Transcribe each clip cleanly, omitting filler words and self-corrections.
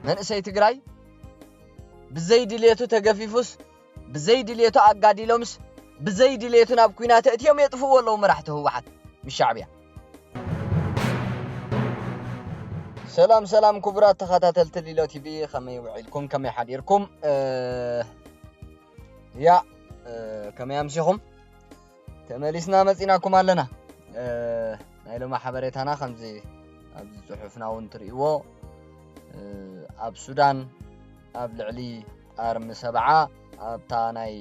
መንእሰይ ትግራይ ብዘይ ድልየቱ ተገፊፉስ ብዘይ ድልየቱ አጋዲሎምስ ብዘይ ድልየቱ ናብ ኩናት እትዮም የጥፍዎ ኣለው መራሕቲ ህወሓት ምሻዕብያ ሰላም ክቡራት ተኸታተልቲ ሊሎ ቲቪ ከመይ ውዒልኩም ከመይ ሓዲርኩም ያ ከመይ ኣምሲኹም ተመሊስና መፂናኩም ኣለና ናይ ሎማ ሓበሬታና ከምዚ ኣብዚ ፅሑፍና እውን ትርእይዎ ኣብ ሱዳን ኣብ ልዕሊ ኣርሚ 7 ኣብታ ናይ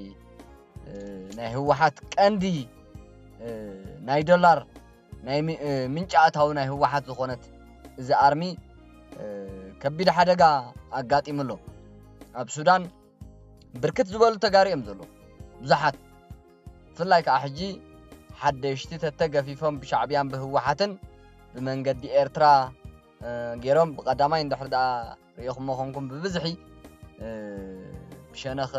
ህወሓት ቀንዲ ናይ ዶላር ናይ ምንጭ ኣታዊ ናይ ህወሓት ዝኾነት እዚ ኣርሚ ከቢድ ሓደጋ ኣጋጢሙሎ ኣብ ሱዳን ብርክት ዝበሉ ተጋሪኦም ዘሎ ብዙሓት ፍላይ ከዓ ሕጂ ሓደሽቲ ተተገፊፎም ብሻዕብያን ብህወሓትን ብመንገዲ ኤርትራ ገይሮም ብቀዳማይ እንድሕር ዳ ሪኢኹም ኮንኩም ብብዝሒ ብሸነኽ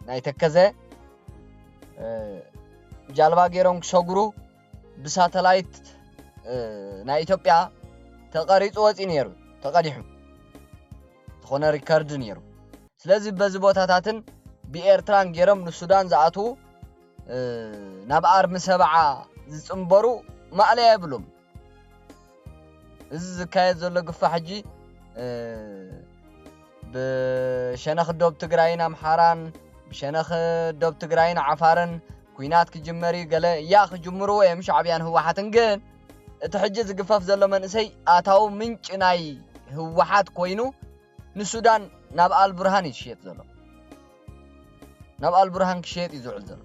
ናይ ተከዘ ጃልባ ገይሮም ክሸግሩ ብሳተላይት ናይ ኢትዮጵያ ተቀሪጹ ወፂ ነይሩ ተቀዲሑ ዝኾነ ሪከርድ ነይሩ ስለዚ በዚ ቦታታትን ብኤርትራን ገይሮም ንሱዳን ዝኣቱ ናብ ኣርሚ 7 ዝጽምበሩ ማዕለያ ይብሎም እዚ ዝካየድ ዘሎ ግፋ ሕጂ ብሸነኽ ዶብ ትግራይን ኣምሓራን ብሸነኽ ዶብ ትግራይን ዓፋርን ኩናት ክጅመሪ ገለ ያ ክጅምሩ እዮም ሻዕብያን ህወሓትን ግን እቲ ሕጂ ዝግፈፍ ዘሎ መንእሰይ ኣታው ምንጭ ናይ ህወሓት ኮይኑ ንሱዳን ናብ አልቡርሃን ይሽየጥ ዘሎ ናብ አልቡርሃን ክሽየጥ ይዝውዕል ዘሎ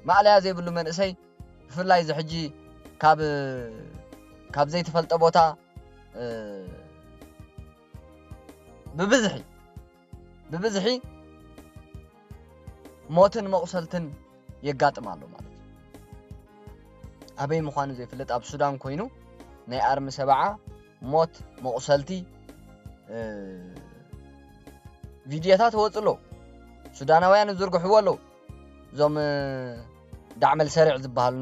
ማዕለያ ዘይብሉ መንእሰይ ብፍላይ እዚ ሕጂ ካብ ዘይተፈልጠ ቦታ ብብዝሒ ሞትን መቁሰልትን የጋጥማሉ ማለት አበይ ምዃኑ ዘይፍለጥ ኣብ ሱዳን ኮይኑ ናይ ኣርሚ 7 ሞት መቁሰልቲ ቪድዮታት ወፅሎ ሱዳናውያን ዝርግሕዎ ኣለው ዞም ዳዕመል ሰሪዕ ዝበሃሉ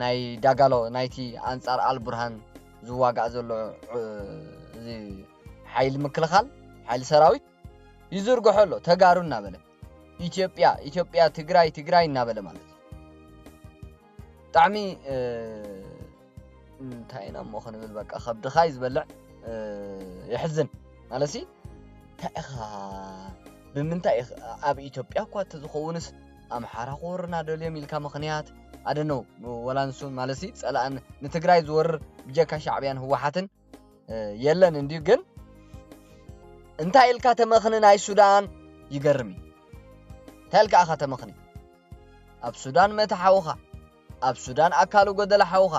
ናይ ዳጋሎ ናይቲ አንጻር አልቡርሃን ዝዋጋእ ዘሎ እዚ ሓይሊ ምክልኻል ሓይሊ ሰራዊት ይዝርግሐሎ ተጋሩ እናበለ ኢትዮጵያ ትግራይ እናበለ ማለት ጣዕሚ እንታይና ሞኸን ብል በቃ ከብድኻይ ዝበልዕ ይሕዝን ማለሲ ታኢኻ ብምንታይ ኣብ ኢትዮጵያ እኳ ተዝኸውንስ ኣምሓራ ኮርና ደልዮም ኢልካ ምኽንያት አደኖ ወላንሱ ማለሲ ጸላእን ንትግራይ ዝወር ብጀካ ሻዕብያን ህወሓትን የለን እንዲሁ ግን እንታይ ኢልካ ተመኽኒ ናይ ሱዳን ይገርም እንታይ ኢልካ ኣኻ ተመኽኒ ኣብ ሱዳን መታሓውኻ ኣብ ሱዳን ኣካሉ ጎደለ ሓውኻ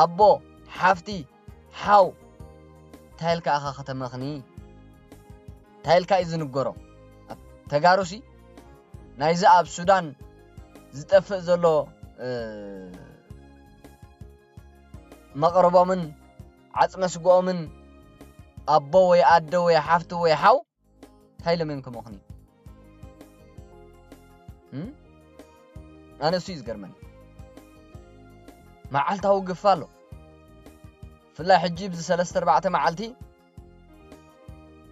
ኣቦ ሓፍቲ ሓው እንታይ ኢልካ ኣኻ ከተመኽኒ እንታይ ኢልካ ይዝንገሮ ተጋሩሲ ናይዚ ኣብ ሱዳን ዝጠፍእ ዘሎ መቅረቦምን ዓጽመ ስግኦምን ኣቦ ወይ ኣደ ወይ ሓፍቲ ወይ ሓው እንታይ ለምን ከመኽኒ ኣነ እሱ ይዝገርመኒ መዓልታዊ ግፍ ኣሎ ፍላይ ሕጂ ብዚ 3-4 መዓልቲ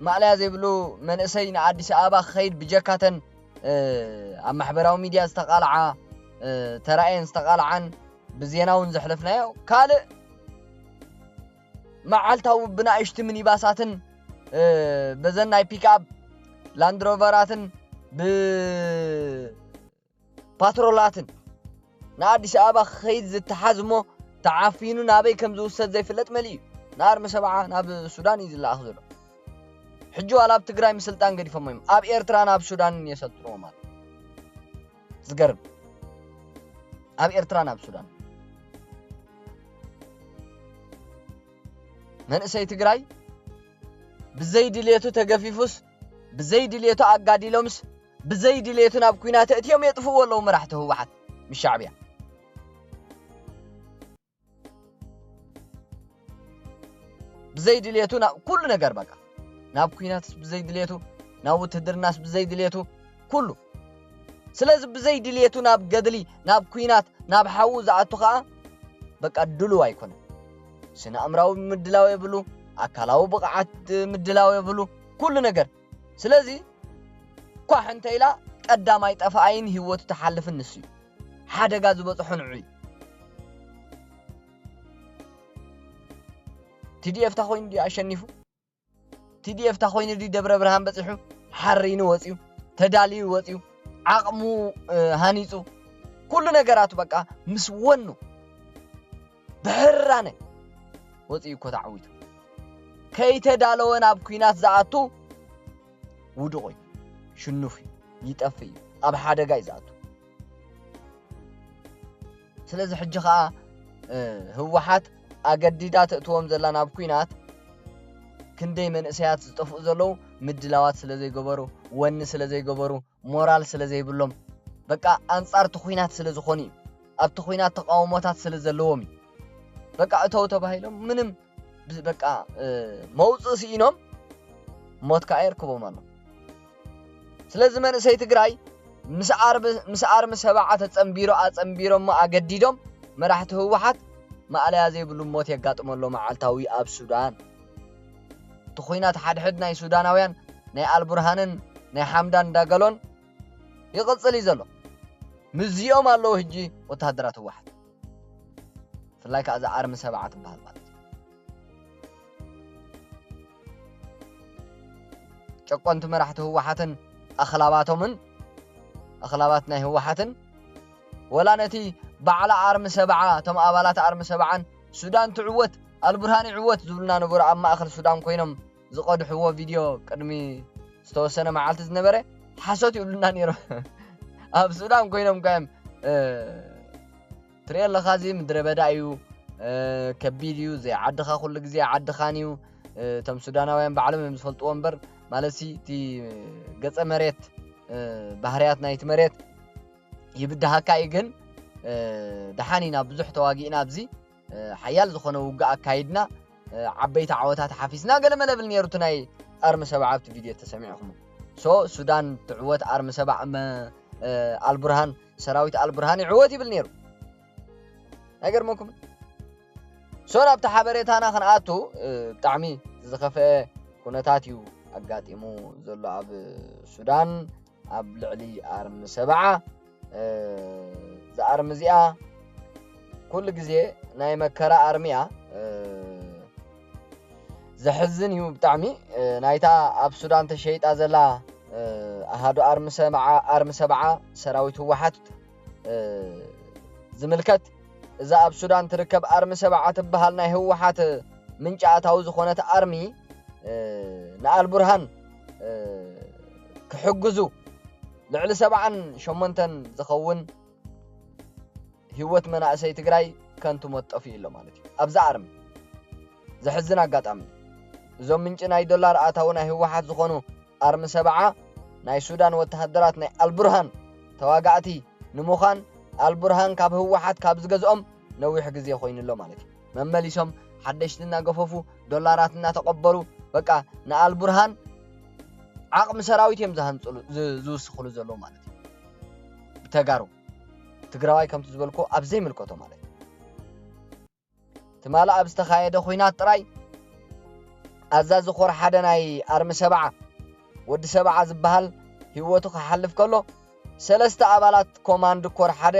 ማዕለያ ዘይብሉ መንእሰይ ንኣዲስ ኣበባ ክኸይድ ብጀካተን ኣብ ማሕበራዊ ሚድያ ዝተቃልዓ ተራእየን ዝተቃልዓን ብዜናውን ዘሕለፍናዮ ካልእ መዓልታዊ ብናእሽቲ ሚኒባሳትን በዘን ናይ ፒክኣፕ ላንድሮቨራትን ብፓትሮላትን ንኣዲስ ኣበባ ክኸይድ ዝተሓዝሞ ተዓፊኑ ናበይ ከም ዝውሰድ ዘይፍለጥ መሊ እዩ ንኣርሚ 7 ናብ ሱዳን እዩ ዝለኣኽ ዘሎ ሕጂ ዋላ ኣብ ትግራይ ምስልጣን ገዲፎም እዮም ኣብ ኤርትራ ናብ ሱዳን የሰልጥንዎ ማለት ዝገርም ኣብ ኤርትራ ናብ ሱዳን መንእሰይ ትግራይ ብዘይ ድልየቱ ተገፊፉስ ብዘይ ድልየቱ ኣጋዲሎምስ ብዘይ ድልየቱ ናብ ኩናት እትዮም የጥፍዎ ኣለው መራሕቲ ህወሓት ምሻዕብያ ብዘይ ድልየቱ ኩሉ ነገር በቃ ናብ ኩናትስ ብዘይ ድልየቱ ናብ ውትድርናስ ብዘይ ድልየቱ ኩሉ ስለዚ ብዘይ ድልየቱ ናብ ገድሊ ናብ ኩናት ናብ ሓው ዝኣቱ ከዓ በቃ ድሉ ኣይኮነ ስነ አምራዊ ምድላው የብሉ አካላዊ ብቅዓት ምድላው የብሉ ኩሉ ነገር ስለዚ ኳ ሕንተይላ ቀዳማይ ጠፋይን ህይወቱ ተሓልፍ ንሱ ሓደጋ ዝበጽሑ ንዑይ TDF ታኾይን ዲ አሸኒፉ TDF ታኾይን ዲ ደብረ ብርሃን በጽሑ ሓሪኑ ወጽዩ ተዳልዩ ወጽዩ ዓቅሙ ሃኒጹ ኩሉ ነገራቱ በቃ ምስ ወኑ ብሕራነ ወጽዩ ኮታዓዊቱ ከይተዳለወን ኣብ ኩናት ዝኣቱ ውድቆይ ሽኑፍ ይጠፍ ኣብ ሓደጋ ይዛቱ ስለዚ ሕጂ ከዓ ህወሓት ኣገዲዳት እትዎም ዘላ ናብ ኩናት ክንደይ መንእሰያት ዝጠፍኡ ዘለው ምድላዋት ስለዘይገበሩ ወኒ ስለዘይገበሩ ሞራል ስለዘይብሎም በቃ አንጻር ተኩናት ስለዝኾኑ ኣብ ተኩናት ተቃውሞታት ስለዘለዎም በቃ እተው ተባሂሎም ምንም በቃ መውጽእ ሲኢኖም ሞት ካየር ክቦም ኣሎ ስለዚ መንእሰይ ትግራይ ምስዓር ሰባዓ ተጸምቢሮ አጸምቢሮም አገዲዶም መራሕቲ ህወሓት ማዕለያ ዘይብሉ ሞት የጋጥመሎ መዓልታዊ ኣብ ሱዳን ተኹይናት ሓድሕድ ናይ ሱዳናውያን ናይ አልቡርሃንን ናይ ሓምዳን ዳገሎን ይቅጽል ይዘሎ ምዝዮም ኣለዎ ሕጂ ወታደራት ህወሓት ፍላይ ከኣ አርሚ ሰባዓ ትበሃል ማለት ጨቆንቲ መራሕቲ ህወሓትን ኣኽላባቶምን ኣኽላባት ናይ ህወሓትን ወላ ነቲ ባዕላ አርሚ ሰባዓ ቶም ኣባላት አርሚ ሰባዓን ሱዳን ትዕወት አልቡርሃን ይዕወት ዝብሉና ነበሩ ኣብ ማእኸል ሱዳን ኮይኖም ዝቀድሕዎ ቪድዮ ቅድሚ ዝተወሰነ መዓልቲ ዝነበረ ሓሶት ይብሉና ነይሮ ኣብ ሱዳን ኮይኖም ከም ትሬል ለኻዚ ምድረ በዳ እዩ ከቢድ እዩ ዘይዓድኻ ኩሉ ግዜ ዓድኻን እዩ ቶም ሱዳናውያን ባዕሎም ዝፈልጥዎ እምበር ማለሲ እቲ ገጸ መሬት ባህርያት ናይቲ መሬት ይብድሃካ ግን ደሓኒና ብዙሕ ተዋጊእና ኣብዚ ሓያል ዝኾነ ውግእ አካይድና ዓበይቲ ዓወታት ሓፊስና ገለመለ ብል ነይሩ ናይ አርሚ ሰባዓ ኣብቲ ቪድዮ ተሰሚዕኹም ሶ ሱዳን ትዕወት አርሚ ሰባዓ አልቡርሃን ሰራዊት አልቡርሃን ይዕወት ይብል ነይሩ ነገርመኩም ሶ ናብቲ ሓበሬታና ክንኣቱ ብጣዕሚ ዝኸፈአ ኩነታት እዩ አጋጢሙ ዘሎ ኣብ ሱዳን ኣብ ልዕሊ አርሚ ሰባዓ ዘአርሚ እዚኣ ኩሉ ግዜ ናይ መከራ አርሚያ ዘሕዝን እዩ ብጣዕሚ ናይታ ኣብ ሱዳን ተሸይጣ ዘላ ኣሃዱ አርሚ ሰባዓ ሰራዊት ህወሓት ዝምልከት እዛ ኣብ ሱዳን ትርከብ አርሚ ሰባዓ ትበሃል ናይ ህወሓት ምንጪ ኣታዊ ዝኾነት አርሚ ንአልቡርሃን ክሕግዙ ልዕሊ 78 ዝኸውን ህይወት መናእሰይ ትግራይ ከንቱ ሞጠፊ ኢሎ ማለት እዩ ኣብዛ አርሚ ዘሕዝን አጋጣሚ እዞም ምንጭ ናይ ዶላር ኣታው ናይ ህወሓት ዝኾኑ አርሚ ሰባዓ ናይ ሱዳን ወተሃደራት ናይ አልቡርሃን ተዋጋዕቲ ንምዃን አልቡርሃን ካብ ህወሓት ካብ ዝገዝኦም ነዊሕ ግዜ ኮይኑሎ ማለት እዩ መመሊሶም ሓደሽትና ገፈፉ ዶላራትና ተቀበሉ በቃ ንአልቡርሃን ዓቅሚ ሰራዊት እዮም ዝሃንጽሉ ዝውስኽሉ ዘሎ ማለት እዩ ተጋሩ ትግራዋይ ከምቲ ዝበልኮ ኣብ ዘይምልከቶ ማለት ትማላ ኣብ ዝተኻየደ ኩናት ጥራይ ኣዛዚ ኾር ሓደ ናይ አርሚ ሰባዓ ወዲ ሰባዓ ዝበሃል ህይወቱ ክሓልፍ ከሎ ሰለስተ ኣባላት ኮማንድ ኮር ሓደ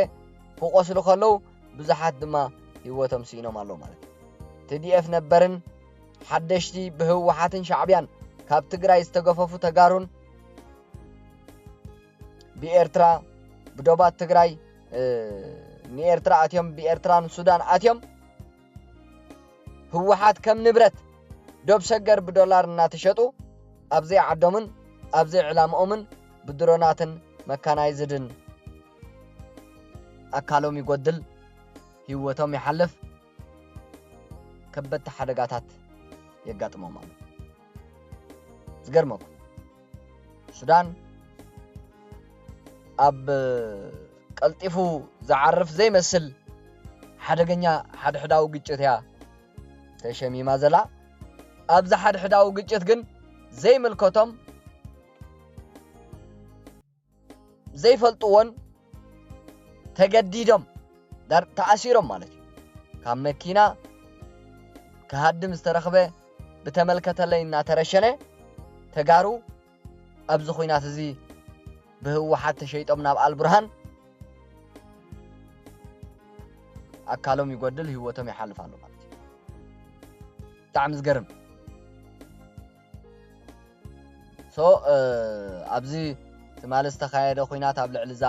ክቆስሉ ከለው ብዙሓት ድማ ህይወቶም ሲኢኖም ኣሎ ማለት እዩ TDF ነበርን ሓደሽቲ ብህወሓትን ሻዕብያን ካብ ትግራይ ዝተገፈፉ ተጋሩን ብኤርትራ ብዶባት ትግራይ ንኤርትራ ኣትዮም ብኤርትራን ሱዳን ኣትዮም ህወሓት ከም ንብረት ዶብ ሰገር ብዶላር እናተሸጡ ኣብዘይ ዓዶምን ኣብዘይ ዕላምኦምን ብድሮናትን መካናይዝድን ኣካሎም ይጎድል ህይወቶም ይሓልፍ ከበድቲ ሓደጋታት የጋጥሞም ማለት ዝገርመኩም ሱዳን ኣብ ቀልጢፉ ዝዓርፍ ዘይመስል ሓደገኛ ሓድሕዳዊ ግጭት እያ ተሸሚማ ዘላ ኣብዛ ሓድሕዳዊ ግጭት ግን ዘይምልከቶም ዘይፈልጥዎን ተገዲዶም ተኣሲሮም ማለት እዩ ካብ መኪና ከሃድም ዝተረኸበ ብተመልከተለይ እናተረሸነ ተጋሩ ኣብዚ ኩናት እዚ ብህወሓት ተሸይጦም ናብ አልብርሃን አካሎም ይጎድል ህይወቶም ይሓልፋሉ ማለት እዩ ብጣዕሚ ዝገርም ኣብዚ ትማሊ ዝተኻየደ ኩናት ኣብ ልዕሊ እዛ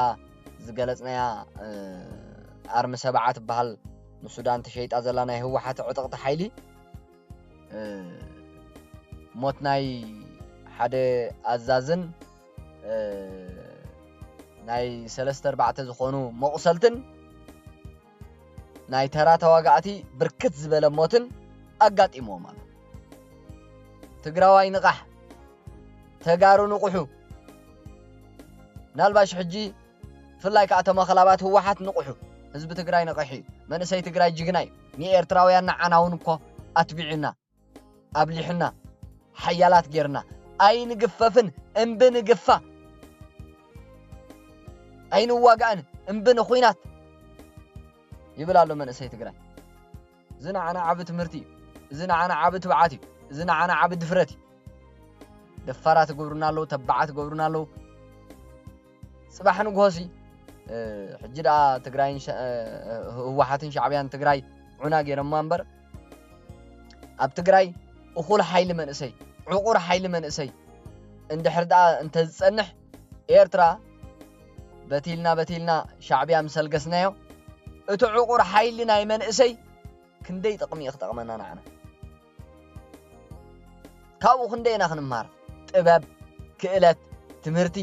ዝገለጽናያ ኣርሚ ሰብዓት ትበሃል ንሱዳን ተሸይጣ ዘላ ናይ ህወሓት ዕጥቕቲ ሓይሊ ሞት ናይ ሓደ ኣዛዝን ናይ 3-4 ዝኾኑ መቑሰልትን ናይ ተራ ተዋጋእቲ ብርክት ዝበለ ሞትን ኣጋጢሞም ኣሎ ትግራዋይ ንቓሕ ተጋሩ ንቑሑ ናልባሽ ሕጂ ፍላይ ከዓ ተመኸላባት ህወሓት ንቑሑ ህዝቢ ትግራይ ንቕሒ መንእሰይ ትግራይ ጅግናይ ንኤርትራውያን ንዓናውን እኮ ኣትቢዕና ኣብሊሕና ሓያላት ጌርና ኣይንግፈፍን እምብንግፋ ኣይንዋጋእን እምብንኹይናት ይብል ኣሎ መንእሰይ ትግራይ እዚ ንዓና ዓብ ትምህርቲ እዩ እዚ ንዓና ዓብ ትብዓት እዩ እዚ ንዓና ዓብ ድፍረት እዩ ደፋራት ገብሩና ኣለዉ ተባዓት ገብሩና ኣለዉ ጽባሕ ንግሆሲ ሕጂ ደኣ ትግራይን ህወሓትን ሻዕብያን ትግራይ ዑና ጌረማ እምበር ኣብ ትግራይ እኹል ሓይሊ መንእሰይ ዕቑር ሓይሊ መንእሰይ እንድሕር ደኣ እንተዝጸንሕ ኤርትራ በቲልና ሻዕብያ ምሰልገስናዮ እቲ ዕቑር ሓይሊ ናይ መንእሰይ ክንደይ ጥቕሚ ይኽጠቕመና ንዓና ካብኡ ክንደይ ኢና ክንምሃር ጥበብ ክእለት ትምህርቲ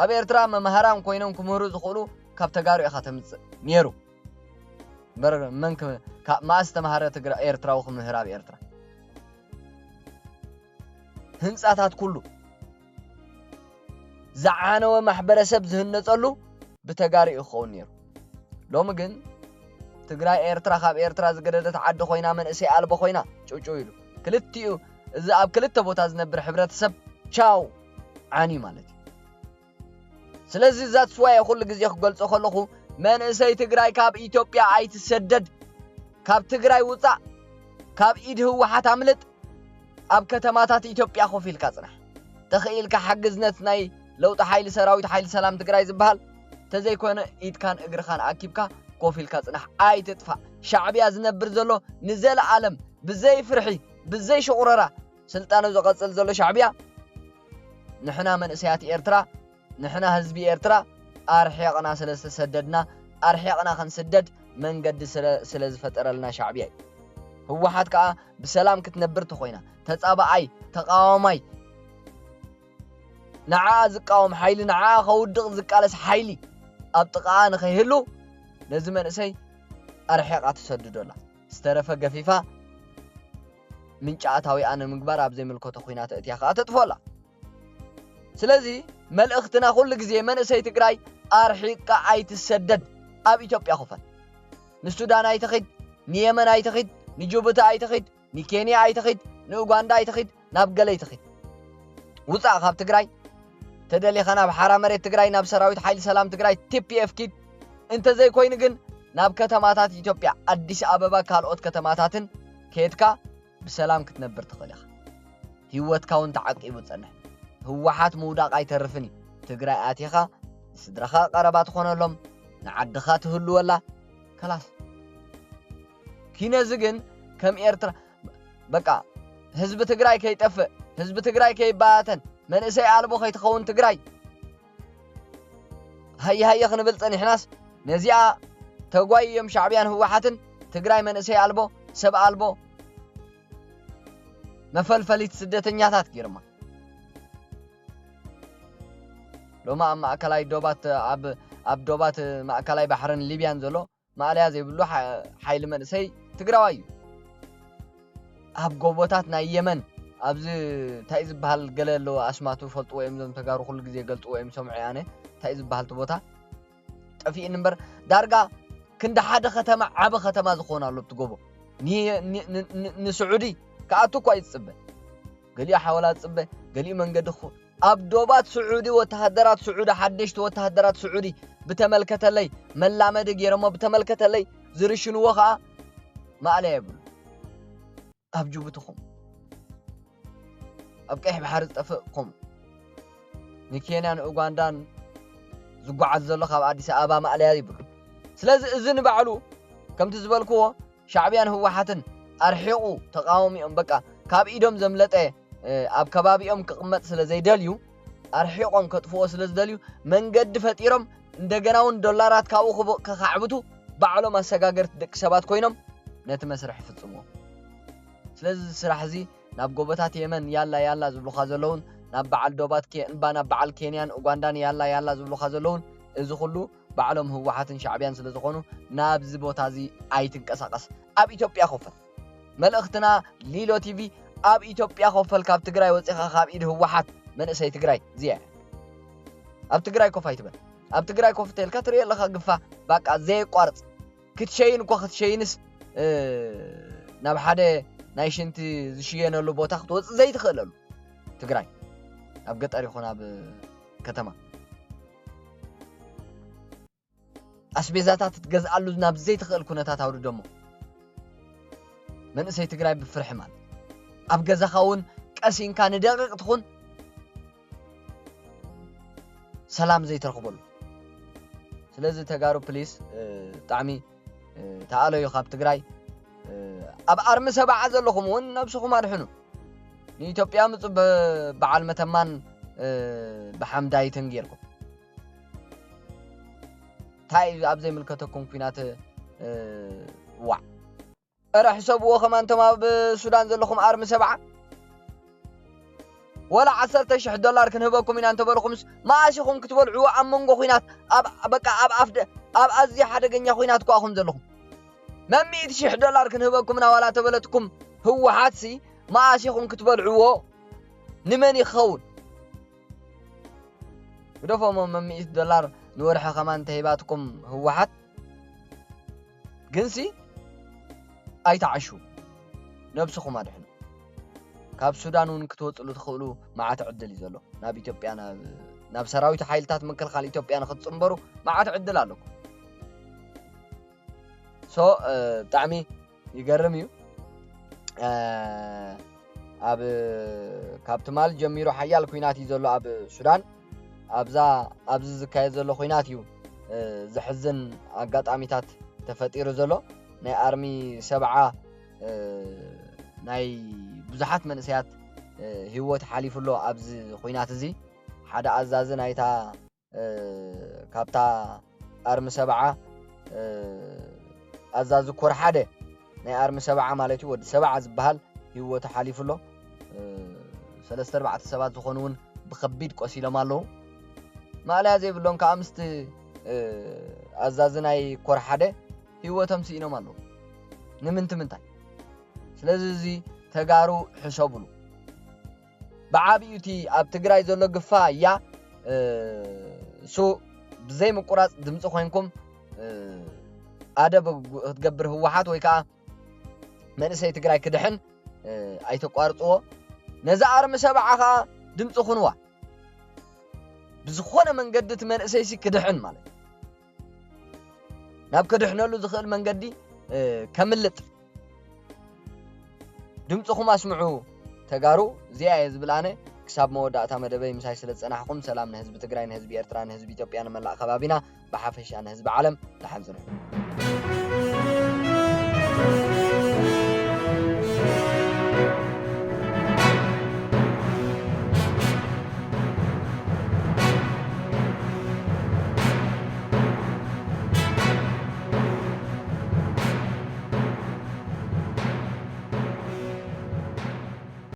ኣብ ኤርትራ መምሃራን ኮይኖም ክምህሩ ዝኽእሉ ካብ ተጋሩ ኢኻ ተምጽእ ነይሩ መን ማእስ ተምሃረ ትግራይ ኤርትራዊ ክምህር ኣብ ኤርትራ ህንጻታት ኩሉ ዝዓነወ ማሕበረሰብ ዝህነጸሉ ብተጋሩ ይኸውን ነይሩ ሎሚ ግን ትግራይ ኤርትራ ካብ ኤርትራ ዝገደደት ዓዲ ኮይና መንእሰይ ኣልቦ ኮይና ጭውጭው ኢሉ ክልቲኡ እዚ ኣብ ክልተ ቦታ ዝነብር ሕብረተሰብ ቻው ዓኒ ማለት እዩ ስለዚ ዛትስ ዋይ ኩሉ ግዜ ክገልጾ ከለኹ መንእሰይ ትግራይ ካብ ኢትዮጵያ ኣይትሰደድ ካብ ትግራይ ውፃእ ካብ ኢድ ህወሓት ኣምልጥ ኣብ ከተማታት ኢትዮጵያ ኮፍ ኢልካ ጽናሕ ተኽኢልካ ሓግዝነት ናይ ለውጢ ሓይሊ ሰራዊት ሓይሊ ሰላም ትግራይ ዝበሃል ተዘይኮነ ኢድካን እግርኻን ኣኪብካ ኮፍ ኢልካ ጽናሕ ኣይትጥፋእ ሻዕብያ ዝነብር ዘሎ ንዘለዓለም ብዘይ ፍርሒ ብዘይ ሽቁረራ ስልጣኑ ዝቐጽል ዘሎ ሻዕብያ ንሕና መንእሰያት ኤርትራ ንሕና ህዝቢ ኤርትራ ኣርሒቕና ስለ ዝተሰደድና ኣርሒቕና ክንስደድ መንገዲ ስለ ዝፈጠረልና ሻዕብያ እዩ ህወሓት ከዓ ብሰላም ክትነብር ተኾይና ተጻባኣይ ተቃዋማይ ንዓ ዝቃወም ሓይሊ ንዓ ከውድቕ ዝቃለስ ሓይሊ ኣብ ጥቓኣ ንኸይህሉ ነዚ መንእሰይ ኣርሒቓ ትሰድዶላ ዝተረፈ ገፊፋ ምንጫእታዊኣ ንምግባር ኣብ ዘይምልከቶ ኩናት እትያ ከዓ ተጥፎላ ስለዚ መልእኽትና ኩሉ ግዜ መንእሰይ ትግራይ ኣርሒቕካ ኣይትሰደድ ኣብ ኢትዮጵያ ክፈል ንሱዳን ኣይትኸድ ንየመን ኣይትኸድ ንጅቡቲ ኣይትኸድ ንኬንያ ኣይትኸድ ንኡጋንዳ ኣይትኸድ ናብ ገለ ኣይትኸድ ውፃእ ካብ ትግራይ ተደሊኻ ናብ ሓራ መሬት ትግራይ ናብ ሰራዊት ሓይሊ ሰላም ትግራይ TPF ኪድ እንተዘይኮይኑ ግን ናብ ከተማታት ኢትዮጵያ ኣዲስ ኣበባ ካልኦት ከተማታትን ከድካ ብሰላም ክትነብር ትኽእል ኢኻ ህይወትካ እውን ተዓቂቡ ፀንሕ ህወሓት ምውዳቕ ኣይተርፍን ትግራይ ኣቲኻ ስድራኻ ቀረባ ትኾነሎም ንዓድኻ ትህልወላ ከላስ ኪነዚ ግን ከም ኤርትራ በቃ ህዝቢ ትግራይ ከይጠፍእ ህዝቢ ትግራይ ከይባተን መንእሰይ ኣልቦ ከይትኸውን ትግራይ ሃየ ክንብል ፀኒሕናስ ነዚኣ ተጓይዮም ሻዕብያን ህወሓትን ትግራይ መንእሰይ ኣልቦ ሰብ ኣልቦ መፈልፈሊት ስደተኛታት ጌርማ ሎማ ኣብ ማእከላይ ዶባት ኣብ ዶባት ማእከላይ ባሕርን ሊብያን ዘሎ ማልያ ዘይብሉ ሓይሊ መንእሰይ ትግራዋይ እዩ ኣብ ጎቦታት ናይ የመን ኣብዚ ታይ ዝበሃል ገለ ኣሎ ኣስማቱ ፈልጡ ወይም ዞም ተጋሩ ኩሉ ግዜ ገልጡ ወይም ሰምዑ ያነ ታይ ዝበሃል ትቦታ ጠፊእን እምበር ዳርጋ ክንደ ሓደ ከተማ ዓበ ከተማ ዝኾናሉ ትጎቦ ንስዑዲ ከኣቱ እኳ ይጽበ ገሊኡ ሓወላ ጽበ ገሊኡ መንገዲ أبدوبات سعودي وتهدرات سعودي حدشت وتهدرات سعودي بتملكة لي ملامد جيرما بتملكة لي زرشن وخا ما عليه يقول أبجوبتكم أبقى بحارة أفقكم نكينان أوغاندان زقعت زلو خاب أديس أبا ما عليه يقول سلاز إذن بعلو كم تزبالكوا شعبيان هو حتن أرحيقو تقاومي بقى كاب إيدهم زملته أب كبابيهم كقمت سلازي داليو أرحيقهم كتفوا سلاز داليو من قد فتيرهم እንደገናውን ዶላራት ካብኡ ከካዕብቱ ባዕሎም አሰጋገርት ደቂ ሰባት ኮይኖም ነቲ መስርሕ ይፍጽሙ ስለዚ ስራሕ እዚ ናብ ጎቦታት የመን ያላ ዝብሉኻ ዘለውን ናብ በዓል ዶባት ናብ በዓል ኬንያን ኡጋንዳን ያላ ዝብሉኻ ዘለውን እዚ ሁሉ ባዕሎም ህወሓትን ሻዕብያን ስለ ዝኾኑ ናብዚ ቦታ እዚ ኣይትንቀሳቀስ ኣብ ኢትዮጵያ ኮፈል መልእኽትና ሊሎ ቲቪ ኣብ ኢትዮጵያ ኮፈል ካብ ትግራይ ወፂኻ ካብ ኢድ ህወሓት መንእሰይ ትግራይ ዝያ ኣብ ትግራይ ኮፍ ኣይትበል ኣብ ትግራይ ኮፍቴል ካትሪየ ለኻ ግፋ በቃ ዘይቋርጽ ክትሸይን እኮ ክትሸይንስ ናብ ሓደ ናይ ሽንቲ ዝሽየነሉ ቦታ ክትወጽእ ዘይትኽእለሉ ትግራይ ኣብ ገጠር ይኹን ኣብ ከተማ ኣስቤዛታት ትገዝኣሉ ናብ ዘይትኽእል ኩነታት ኣውዱ ደሞ መንእሰይ ትግራይ ብፍርሕ ማለት ኣብ ገዛኻ እውን ቀሲንካ ንደቂቕ ትኹን ሰላም ዘይትረኽበሉ ስለዚ ተጋሩ ፕሊስ ጣዕሚ ተኣለዩ ካብ ትግራይ ኣብ ኣርሚ ሰብዓ ዘለኹም እውን ነብስኹም ኣድሕኑ ንኢትዮጵያ ምፁ በዓል መተማን ብሓምዳይትን ጌርኩም ታይ ኣብ ዘይምልከተኩም ኩናት ዋዕ أرى حسابه وخم أنتم بالسودان زلكم أرم سبعة ولا 10,000 دولار كن هبكم إن أنتم بالخمس ما أشيكم كتبوا العوا أممغو خينات بقى أب أزي حدا جنيا خينات كواهم زلكم ما 100,000 دولار كن هبكم ولا تبلتكم هو حادسي ما أشيكم كتبوا العوا نمني خون بدفع من 100 دولار نورح كمان تهيباتكم هو حد جنسي ኣይተዓሹ ነብስኹም ኣድሕኑ ካብ ሱዳን እውን ክትወጽሉ ትኽእሉ መዓት ዕድል እዩ ዘሎ ናብ ኢትዮጵያ ናብ ሰራዊት ሓይልታት ምክልኻል ኢትዮጵያ ንኽትጽምበሩ መዓት ዕድል ኣለኩም ብጣዕሚ ይገርም እዩ ኣብ ካብ ትማል ጀሚሩ ሓያል ኩናት እዩ ዘሎ ኣብ ሱዳን ኣብዚ ዝካየድ ዘሎ ኩናት እዩ ዝሕዝን ኣጋጣሚታት ተፈጢሩ ዘሎ ናይ ኣርሚ ሰብዓ ናይ ብዙሓት መንእሰያት ህይወት ሓሊፉሎ ኣብዚ ኩናት እዚ ሓደ ኣዛዚ ናይታ ካብታ ኣርሚ ሰብዓ ኣዛዚ ኮር ሓደ ናይ ኣርሚ ሰብዓ ማለት እዩ ወዲ ሰብዓ ዝበሃል ህይወት ሓሊፉሎ 3-4 ሰባት ዝኾኑ እውን ብከቢድ ቆሲሎም ኣለዉ ማልያ ዘይብሎም ከዓ ምስቲ ኣዛዚ ናይ ኮር ሓደ ህይወቶም ሲኢኖም ኣለዉ ንምንታይ ስለዚ እዚ ተጋሩ ሕሰብሉ ብዓብዩቲ ኣብ ትግራይ ዘሎ ግፋ እያ እሱ ብዘይ ምቁራፅ ድምፂ ኮይንኩም ኣደብ ክትገብር ህወሓት ወይ ከዓ መንእሰይ ትግራይ ክድሕን ኣይተቋርፅዎ ነዛ ኣርሚ ሰብዓ ከዓ ድምፂ ኩንዋ ብዝኾነ መንገዲ እቲ መንእሰይሲ ክድሕን ማለት ናብ ክድሕነሉ ዝኽእል መንገዲ ከምልጥ ድምፅኹም ኣስምዑ ተጋሩ እዚኣ እየ ዝብል ኣነ ክሳብ መወዳእታ መደበይ ምሳይ ስለ ዝፀናሕኩም ሰላም ንህዝቢ ትግራይ ንህዝቢ ኤርትራ ንህዝቢ ኢትዮጵያ ንመላእ ከባቢና ብሓፈሻ ንህዝቢ ዓለም ተሓንዝኑ